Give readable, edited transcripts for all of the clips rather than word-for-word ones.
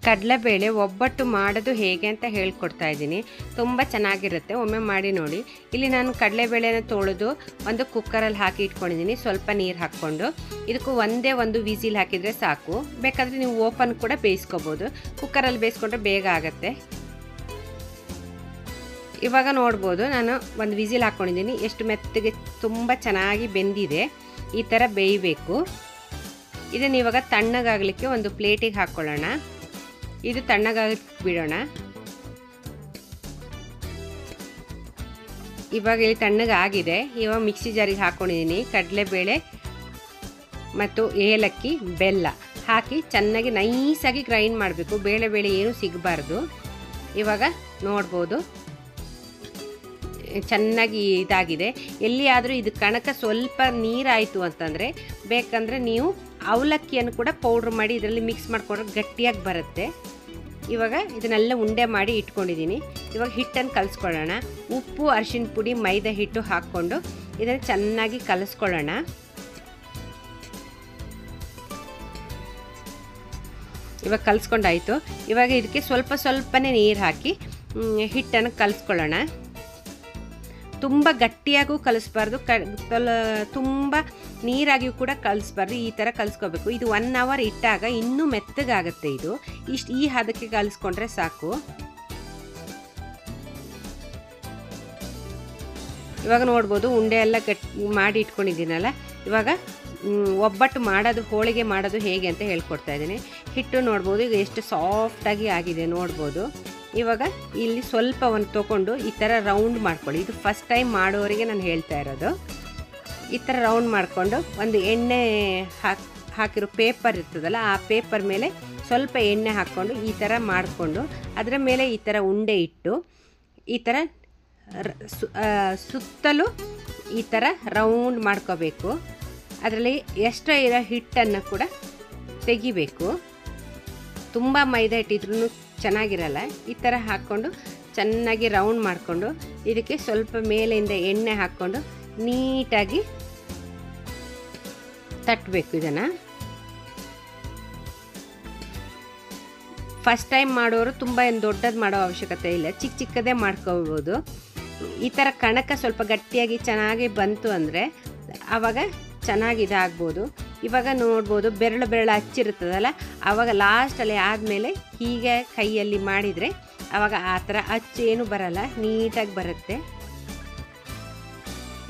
ಕಡಲೆಬೇಳೆ ಒಬ್ಬಟ್ಟು ಮಾಡೋದು ಹೇಗೆ ಅಂತ ಹೇಳ್ಕೊಡ್ತಾ ಇದ್ದೀನಿ. ತುಂಬ ಚೆನ್ನಾಗಿರುತ್ತೆ, ಒಮ್ಮೆ ಮಾಡಿ ನೋಡಿ. ಇಲ್ಲಿ ನಾನು ಕಡಲೆಬೇಳೆನ ತೊಳೆದು ಒಂದು ಕುಕ್ಕರಲ್ಲಿ ಹಾಕಿ ಇಟ್ಕೊಂಡಿದ್ದೀನಿ, ಸ್ವಲ್ಪ ನೀರು ಹಾಕ್ಕೊಂಡು. ಇದಕ್ಕೂ ಒಂದೇ ಒಂದು ವಿಸಿಲ್ ಹಾಕಿದರೆ ಸಾಕು. ಬೇಕಾದರೆ ನೀವು ಓಪನ್ ಕೂಡ ಬೇಯಿಸ್ಕೋಬೋದು, ಕುಕ್ಕರಲ್ಲಿ ಬೇಯಿಸ್ಕೊಂಡ್ರೆ ಬೇಗ ಆಗುತ್ತೆ. ಇವಾಗ ನೋಡ್ಬೋದು, ನಾನು ಒಂದು ವಿಸಿಲ್ ಹಾಕ್ಕೊಂಡಿದ್ದೀನಿ. ಎಷ್ಟು ಮೆತ್ತಗೆ ತುಂಬ ಚೆನ್ನಾಗಿ ಬೆಂದಿದೆ. ಈ ಥರ ಬೇಯಬೇಕು. ಇದನ್ನು ಇವಾಗ ತಣ್ಣಗಾಗಲಿಕ್ಕೆ ಒಂದು ಪ್ಲೇಟಿಗೆ ಹಾಕ್ಕೊಳ್ಳೋಣ. ಇದು ತಣ್ಣಗಾಗಲಿಕ್ಕೆ ಬಿಡೋಣ. ಇವಾಗ ಇಲ್ಲಿ ತಣ್ಣಗಾಗಿದೆ. ಇವಾಗ ಮಿಕ್ಸಿ ಜಾರಿಗೆ ಹಾಕ್ಕೊಂಡಿದ್ದೀನಿ. ಕಡಲೆಬೇಳೆ ಮತ್ತು ಏಲಕ್ಕಿ, ಬೆಲ್ಲ ಹಾಕಿ ಚೆನ್ನಾಗಿ ನೈಸಾಗಿ ಗ್ರೈಂಡ್ ಮಾಡಬೇಕು. ಬೇಳೆ ಏನೂ ಸಿಗಬಾರ್ದು. ಇವಾಗ ನೋಡ್ಬೋದು ಚೆನ್ನಾಗಿ ಇದಾಗಿದೆ. ಎಲ್ಲಿಯಾದರೂ ಇದು ಕಣಕ ಸ್ವಲ್ಪ ನೀರಾಯಿತು ಅಂತಂದರೆ ಬೇಕಂದರೆ ನೀವು ಅವಲಕ್ಕಿಯನ್ನು ಕೂಡ ಪೌಡ್ರ್ ಮಾಡಿ ಇದರಲ್ಲಿ ಮಿಕ್ಸ್ ಮಾಡಿಕೊಂಡ್ರೆ ಗಟ್ಟಿಯಾಗಿ ಬರುತ್ತೆ. ಇವಾಗ ಇದನ್ನೆಲ್ಲ ಉಂಡೆ ಮಾಡಿ ಇಟ್ಕೊಂಡಿದ್ದೀನಿ. ಇವಾಗ ಹಿಟ್ಟನ್ನು ಕಲಿಸ್ಕೊಳ್ಳೋಣ. ಉಪ್ಪು, ಅರಿಶಿನ ಪುಡಿ, ಮೈದಾ ಹಿಟ್ಟು ಹಾಕ್ಕೊಂಡು ಇದನ್ನು ಚೆನ್ನಾಗಿ ಕಲಿಸ್ಕೊಳ್ಳೋಣ. ಇವಾಗ ಕಲಿಸ್ಕೊಂಡಾಯಿತು. ಇವಾಗ ಇದಕ್ಕೆ ಸ್ವಲ್ಪನೇ ನೀರು ಹಾಕಿ ಹಿಟ್ಟನ್ನು ಕಲಿಸ್ಕೊಳ್ಳೋಣ. ತುಂಬ ಗಟ್ಟಿಯಾಗೂ ಕಲಿಸ್ಬಾರ್ದು, ತುಂಬ ನೀರಾಗಿಯೂ ಕೂಡ ಕಲಿಸ್ಬಾರ್ದು. ಈ ಥರ ಕಲಿಸ್ಕೋಬೇಕು. ಇದು 1 ಅವರ್ ಇಟ್ಟಾಗ ಇನ್ನೂ ಮೆತ್ತಗಾಗುತ್ತೆ. ಇದು ಈ ಹದಕ್ಕೆ ಕಲಿಸ್ಕೊಂಡ್ರೆ ಸಾಕು. ಇವಾಗ ನೋಡ್ಬೋದು ಉಂಡೆ ಎಲ್ಲ ಮಾಡಿ ಇಟ್ಕೊಂಡಿದ್ದೀನಲ್ಲ. ಇವಾಗ ಒಬ್ಬಟ್ಟು ಮಾಡೋದು, ಹೋಳಿಗೆ ಮಾಡೋದು ಹೇಗೆ ಅಂತ ಹೇಳ್ಕೊಡ್ತಾ ಇದ್ದೀನಿ. ಹಿಟ್ಟು ನೋಡ್ಬೋದು ಈಗ ಎಷ್ಟು ಸಾಫ್ಟಾಗಿ ಆಗಿದೆ ನೋಡ್ಬೋದು. ಇವಾಗ ಇಲ್ಲಿ ಸ್ವಲ್ಪ ಒಂದು ತೊಗೊಂಡು ಈ ಥರ ರೌಂಡ್ ಮಾಡ್ಕೊಳ್ಳಿ. ಇದು ಫಸ್ಟ್ ಟೈಮ್ ಮಾಡೋರಿಗೆ ನಾನು ಹೇಳ್ತಾ ಇರೋದು. ಈ ಥರ ರೌಂಡ್ ಮಾಡಿಕೊಂಡು ಒಂದು ಎಣ್ಣೆ ಹಾಕಿರೋ ಪೇಪರ್ ಇರ್ತದಲ್ಲ, ಆ ಪೇಪರ್ ಮೇಲೆ ಸ್ವಲ್ಪ ಎಣ್ಣೆ ಹಾಕ್ಕೊಂಡು ಈ ಥರ ಮಾಡಿಕೊಂಡು ಅದರ ಮೇಲೆ ಈ ಥರ ಉಂಡೆ ಇಟ್ಟು ಈ ಥರ ಸುತ್ತಲೂ ಈ ಥರ ರೌಂಡ್ ಮಾಡ್ಕೋಬೇಕು. ಅದರಲ್ಲಿ ಎಕ್ಸ್ಟ್ರಾ ಇರೋ ಹಿಟ್ಟನ್ನು ಕೂಡ ತೆಗಿಬೇಕು. ತುಂಬ ಮೈದಾ ಹಿಟ್ಟಿದ್ರೂ ಚೆನ್ನಾಗಿರಲ್ಲ. ಈ ಥರ ಹಾಕ್ಕೊಂಡು ಚೆನ್ನಾಗಿ ರೌಂಡ್ ಮಾಡಿಕೊಂಡು ಇದಕ್ಕೆ ಸ್ವಲ್ಪ ಮೇಲಿಂದ ಎಣ್ಣೆ ಹಾಕ್ಕೊಂಡು ನೀಟಾಗಿ ತಟ್ಟಬೇಕು. ಇದನ್ನು ಫಸ್ಟ್ ಟೈಮ್ ಮಾಡೋರು ತುಂಬ ಏನು ದೊಡ್ಡದು ಮಾಡೋ ಅವಶ್ಯಕತೆ ಇಲ್ಲ, ಚಿಕ್ಕದೇ ಮಾಡ್ಕೋಬೋದು. ಈ ಥರ ಕಣಕ ಸ್ವಲ್ಪ ಗಟ್ಟಿಯಾಗಿ ಚೆನ್ನಾಗಿ ಬಂತು ಅಂದರೆ ಆವಾಗ ಚೆನ್ನಾಗಿ ಇದಾಗ್ಬೋದು. ಇವಾಗ ನೋಡ್ಬೋದು ಬೆರಳು ಹಚ್ಚಿರುತ್ತದಲ್ಲ, ಆವಾಗ ಲಾಸ್ಟಲ್ಲಿ ಆದಮೇಲೆ ಹೀಗೆ ಕೈಯಲ್ಲಿ ಮಾಡಿದರೆ ಆವಾಗ ಆ ಥರ ಏನು ಬರಲ್ಲ, ನೀಟಾಗಿ ಬರುತ್ತೆ.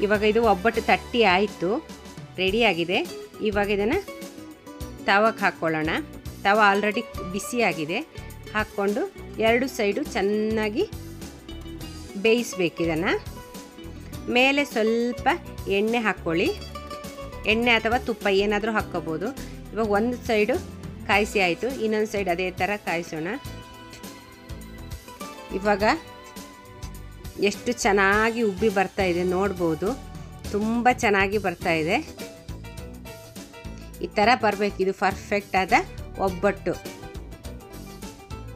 ಇವಾಗ ಇದು ಒಬ್ಬಟ್ಟು ತಟ್ಟಿ ಆಯಿತು, ರೆಡಿಯಾಗಿದೆ. ಇವಾಗ ಇದನ್ನು ತವಕ್ಕೆ ಹಾಕ್ಕೊಳ್ಳೋಣ. ತವ ಆಲ್ರೆಡಿ ಬಿಸಿಯಾಗಿದೆ. ಹಾಕ್ಕೊಂಡು 2 ಸೈಡು ಚೆನ್ನಾಗಿ ಬೇಯಿಸ್ಬೇಕು. ಇದನ್ನು ಮೇಲೆ ಸ್ವಲ್ಪ ಎಣ್ಣೆ ಹಾಕ್ಕೊಳ್ಳಿ. ಎಣ್ಣೆ ಅಥವಾ ತುಪ್ಪ ಏನಾದರೂ ಹಾಕ್ಕೋಬೋದು. ಇವಾಗ ಒಂದು ಸೈಡು ಕಾಯಿಸಿ ಆಯಿತು, ಇನ್ನೊಂದು ಸೈಡ್ ಅದೇ ಥರ ಕಾಯಿಸೋಣ. ಇವಾಗ ಎಷ್ಟು ಚೆನ್ನಾಗಿ ಉಬ್ಬಿ ಬರ್ತಾ ಇದೆ ನೋಡ್ಬೋದು, ತುಂಬ ಚೆನ್ನಾಗಿ ಬರ್ತಾ ಇದೆ. ಈ ಥರ ಬರಬೇಕು. ಇದು ಪರ್ಫೆಕ್ಟ್ ಆದ ಒಬ್ಬಟ್ಟು,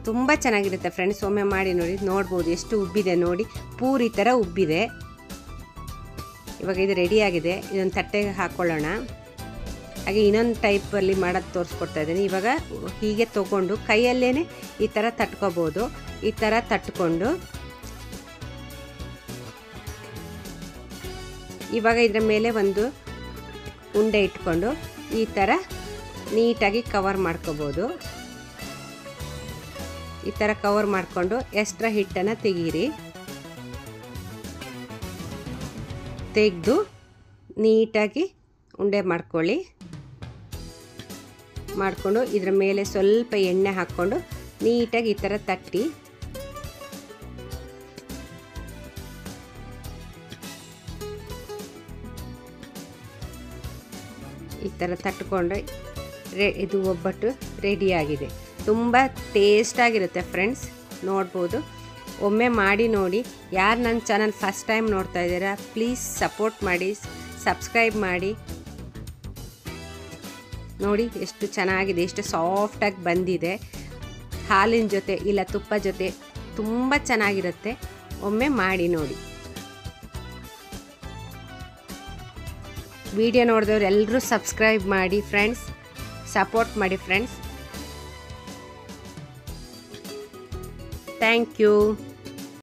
ತುಂಬ ಚೆನ್ನಾಗಿರುತ್ತೆ ಫ್ರೆಂಡ್ಸ್. ಒಮ್ಮೆ ಮಾಡಿ ನೋಡಿ. ನೋಡ್ಬೋದು ಎಷ್ಟು ಉಬ್ಬಿದೆ ನೋಡಿ, ಪೂರಿ ಥರ ಉಬ್ಬಿದೆ. ಇವಾಗ ಇದು ರೆಡಿಯಾಗಿದೆ. ಇದೊಂದು ತಟ್ಟೆಗೆ ಹಾಕ್ಕೊಳ್ಳೋಣ. ಹಾಗೆ ಇನ್ನೊಂದು ಟೈಪಲ್ಲಿ ಮಾಡೋದು ತೋರಿಸ್ಕೊಡ್ತಾ ಇದ್ದೀನಿ. ಇವಾಗ ಹೀಗೆ ತೊಗೊಂಡು ಕೈಯಲ್ಲೇ ಈ ಥರ ತಟ್ಕೋಬೋದು. ಈ ಥರ ತಟ್ಕೊಂಡು ಇವಾಗ ಇದರ ಮೇಲೆ ಒಂದು ಉಂಡೆ ಇಟ್ಕೊಂಡು ಈ ಥರ ನೀಟಾಗಿ ಕವರ್ ಮಾಡ್ಕೋಬೋದು. ಈ ಥರ ಕವರ್ ಮಾಡಿಕೊಂಡು ಎಕ್ಸ್ಟ್ರಾ ಹಿಟ್ಟನ್ನು ತೆಗೀರಿ. ತೆಗೆದು ನೀಟಾಗಿ ಉಂಡೆ ಮಾಡ್ಕೊಳ್ಳಿ. ಮಾಡಿಕೊಂಡು ಇದರ ಮೇಲೆ ಸ್ವಲ್ಪ ಎಣ್ಣೆ ಹಾಕ್ಕೊಂಡು ನೀಟಾಗಿ ಈ ಥರ ತಟ್ಟಿ ಈ ಥರ ತಟ್ಕೊಂಡ್ರೆ ಇದು ಒಬ್ಬಟ್ಟು ರೆಡಿಯಾಗಿದೆ. ತುಂಬ ಟೇಸ್ಟಾಗಿರುತ್ತೆ ಫ್ರೆಂಡ್ಸ್. ನೋಡ್ಬೋದು, ಒಮ್ಮೆ ಮಾಡಿ ನೋಡಿ. ಯಾರು ನನ್ನ ಚಾನಲ್ ಫಸ್ಟ್ ಟೈಮ್ ನೋಡ್ತಾ ಇದ್ದೀರಾ ಪ್ಲೀಸ್ ಸಪೋರ್ಟ್ ಮಾಡಿ, ಸಬ್ಸ್ಕ್ರೈಬ್ ಮಾಡಿ. ನೋಡಿ ಎಷ್ಟು ಚೆನ್ನಾಗಿದೆ, ಎಷ್ಟು ಸಾಫ್ಟಾಗಿ ಬಂದಿದೆ. ಹಾಲಿನ ಜೊತೆ ಇಲ್ಲ ತುಪ್ಪ ಜೊತೆ ತುಂಬ ಚೆನ್ನಾಗಿರುತ್ತೆ. ಒಮ್ಮೆ ಮಾಡಿ ನೋಡಿ. ವಿಡಿಯೋ ನೋಡಿದವ್ರು ಎಲ್ಲರೂ ಸಬ್ಸ್ಕ್ರೈಬ್ ಮಾಡಿ ಫ್ರೆಂಡ್ಸ್, ಸಪೋರ್ಟ್ ಮಾಡಿ ಫ್ರೆಂಡ್ಸ್. Thank you.